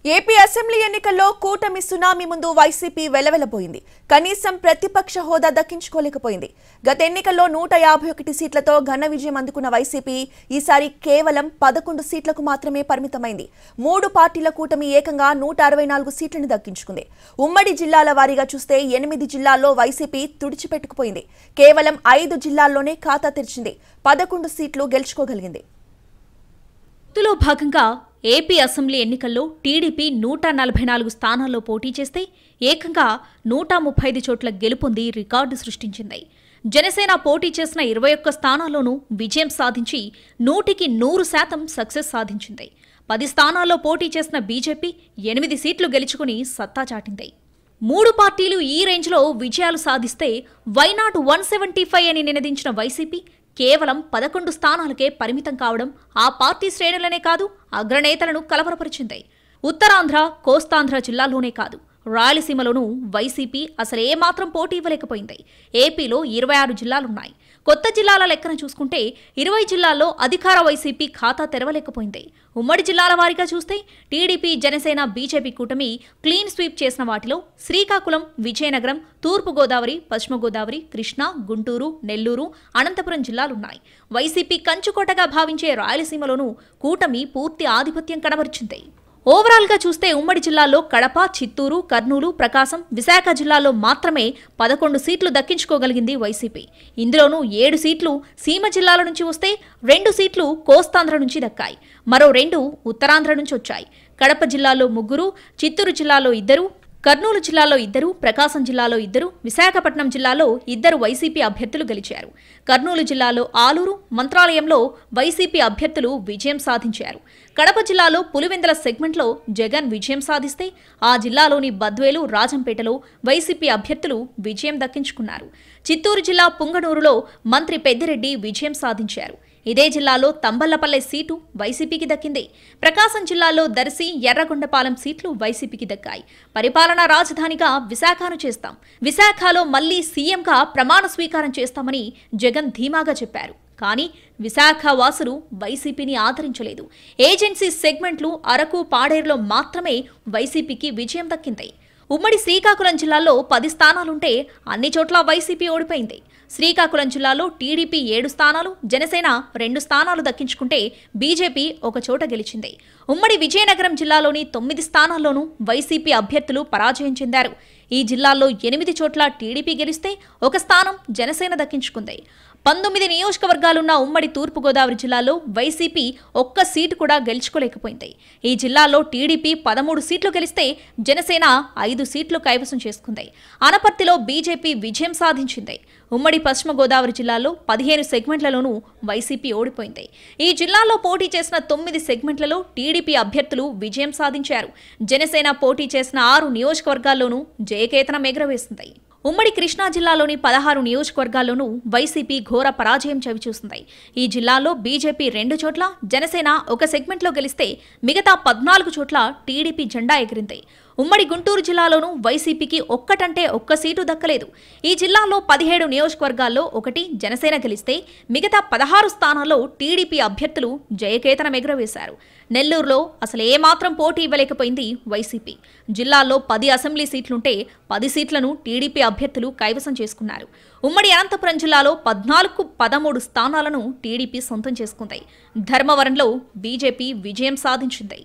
AP assembly ఎన్నికల్లో కూటమి tsunami ముందు వైసీపీ వెలవెలబోయింది. కనీసం ప్రతిపక్ష హోదా దక్కించుకోలేకపోయింది. గత ఎన్నికల్లో 151 సీట్లతో ఘన విజయం అందుకున్న వైసీపీ ఈసారి కేవలం 11 సీట్లకు మాత్రమే పరిమితమైంది. 3 పార్టీల కూటమి ఏకంగా 164 సీట్లను దక్కించుకుంది. ఉమ్మడి జిల్లాల వారీగా చూస్తే 8 జిల్లాల్లో వైసీపీ తుడిచిపెట్టుకుపోయింది. కేవలం 5 జిల్లాల్లోనే ఖాతా తెరిచింది. 11 సీట్లు గెలుచుకోగలిగింది. ఇందులో భాగంగా ఏపీ అసెంబ్లీ ఎన్నికల్లో టీడీపీ 144 స్థానాల్లో పోటీ చేస్తే ఏకంగా 135 చోట్ల గెలుపొంది రికార్డు సృష్టించింది. జనసేన పోటీ చేసిన 21 స్థానాల్లోనూ విజయం సాధించి 100% సక్సెస్ సాధించింది. 10 స్థానాల్లో పోటీ చేసిన బీజేపీ 8 సీట్లు గెలుచుకుని సత్తా చాటింది. 3 పార్టీలు ఈ రేంజ్లో విజయాలు సాధిస్తే వైనాట్ 175 అని నినదించిన వైసీపీ కేవలం 11 స్థానాలకే పరిమితం కావడం ఆ పార్టీ శ్రేణులనే కాదు, అగ్రనేతలను కలవరపరిచింది. ఉత్తరాంధ్ర, కోస్తాంధ్ర జిల్లాల్లోనే కాదు, రాయలసీమలోనూ వైసీపీ అసలేమాత్రం పోటీ ఇవ్వలేకపోయింది. ఏపీలో 26 జిల్లాలున్నాయి. కొత్త జిల్లాల లెక్కన చూసుకుంటే 20 జిల్లాల్లో అధికార వైసీపీ ఖాతా తెరవలేకపోయింది. ఉమ్మడి జిల్లాల వారీగా చూస్తే టీడీపీ, జనసేన, బీజేపీ కూటమి క్లీన్ స్వీప్ చేసిన వాటిలో శ్రీకాకుళం, విజయనగరం, తూర్పుగోదావరి, పశ్చిమ గోదావరి, కృష్ణా, గుంటూరు, నెల్లూరు, అనంతపురం జిల్లాలున్నాయి. వైసీపీ కంచుకోటగా భావించే రాయలసీమలోనూ కూటమి పూర్తి ఆధిపత్యం కనబరిచింది. ఓవరాల్ గా చూస్తే ఉమ్మడి జిల్లాల్లో కడప, చిత్తూరు, కర్నూలు, ప్రకాశం, విశాఖ జిల్లాల్లో మాత్రమే 11 సీట్లు దక్కించుకోగలిగింది వైసీపీ. ఇందులోనూ 7 సీట్లు సీమ జిల్లాల నుంచి వస్తే 2 సీట్లు కోస్తాంధ్ర నుంచి దక్కాయి. మరో 2 ఉత్తరాంధ్ర నుంచి వచ్చాయి. కడప జిల్లాలో 3, చిత్తూరు జిల్లాలో 2, కర్నూలు జిల్లాలో 2, ప్రకాశం జిల్లాలో 2, విశాఖపట్నం జిల్లాలో 2 వైసీపీ అభ్యర్థులు గెలిచారు. కర్నూలు జిల్లాలో ఆలూరు, మంత్రాలయంలో వైసీపీ అభ్యర్థులు విజయం సాధించారు. కడప జిల్లాలో పులివెందుల సెగ్మెంట్లో జగన్ విజయం సాధిస్తే ఆ జిల్లాలోని బద్వేలు, రాజంపేటలో వైసీపీ అభ్యర్థులు విజయం దక్కించుకున్నారు. చిత్తూరు జిల్లా పుంగనూరులో మంత్రి పెద్దిరెడ్డి విజయం సాధించారు. ఇదే జిల్లాలో తంబళ్లపల్లె సీటు వైసీపీకి దక్కింది. ప్రకాశం జిల్లాలో దర్శి, ఎర్రగొండపాలెం సీట్లు వైసీపీకి దక్కాయి. పరిపాలనా రాజధానిగా విశాఖను చేస్తాం, విశాఖలో మళ్లీ సీఎంగా ప్రమాణ స్వీకారం చేస్తామని జగన్ ధీమాగా చెప్పారు. కానీ విశాఖ వాసులు వైసీపీని ఆదరించలేదు. ఏజెన్సీ సెగ్మెంట్లు అరకు, పాడేరులో మాత్రమే వైసీపీకి విజయం దక్కింది. ఉమ్మడి శ్రీకాకుళం జిల్లాలో 10 స్థానాలుంటే అన్ని చోట్ల వైసీపీ ఓడిపోయింది. శ్రీకాకుళం జిల్లాలో టీడీపీ 7 స్థానాలు, జనసేన 2 స్థానాలు దక్కించుకుంటే బీజేపీ 1 చోట గెలిచింది. ఉమ్మడి విజయనగరం జిల్లాలోని 9 స్థానాల్లోనూ వైసీపీ అభ్యర్థులు పరాజయం చెందారు. ఈ జిల్లాల్లో 8 చోట్ల టీడీపీ గెలిస్తే 1 స్థానం జనసేన దక్కించుకుంది. 19 నియోజకవర్గాలున్న ఉమ్మడి తూర్పుగోదావరి జిల్లాలో వైసీపీ 1 సీటు కూడా గెలుచుకోలేకపోయింది. ఈ జిల్లాలో టీడీపీ 13 సీట్లు గెలిస్తే జనసేన 5 సీట్లు కైవసం చేసుకుంది. అనపర్తిలో బీజేపీ విజయం సాధించింది. ఉమ్మడి పశ్చిమ గోదావరి జిల్లాలో 15 సెగ్మెంట్లలోనూ వైసీపీ ఓడిపోయింది. ఈ జిల్లాలో పోటీ చేసిన 9 సెగ్మెంట్లలో టీడీపీ అభ్యర్థులు విజయం సాధించారు. జనసేన పోటీ చేసిన 6 నియోజకవర్గాల్లోనూ జయకేతనం ఎగురవేసింది. ఉమ్మడి కృష్ణా జిల్లాలోని 16 నియోజకవర్గాల్లోనూ వైసీపీ ఘోర పరాజయం చవిచూసింది. ఈ జిల్లాలో బీజేపీ 2 చోట్ల, జనసేన 1 సెగ్మెంట్లో గెలిస్తే మిగతా 14 చోట్ల టీడీపీ జెండా ఎగిరింది. ఉమ్మడి గుంటూరు జిల్లాలోనూ వైసీపీకి 1 సీటు దక్కలేదు. ఈ జిల్లాలో 17 నియోజకవర్గాల్లో 1 జనసేన గెలిస్తే మిగతా 16 స్థానాల్లో టీడీపీ అభ్యర్థులు జయకేతనం ఎగురవేశారు. నెల్లూరులో అసలేమాత్రం పోటీ ఇవ్వలేకపోయింది వైసీపీ. జిల్లాల్లో 10 అసెంబ్లీ సీట్లుంటే 10 సీట్లను టీడీపీ అభ్యర్థులు కైవసం చేసుకున్నారు. ఉమ్మడి అనంతపురం జిల్లాలో 14కు 13 స్థానాలను టీడీపీ సొంతం చేసుకుంది. ధర్మవరంలో బీజేపీ విజయం సాధించింది.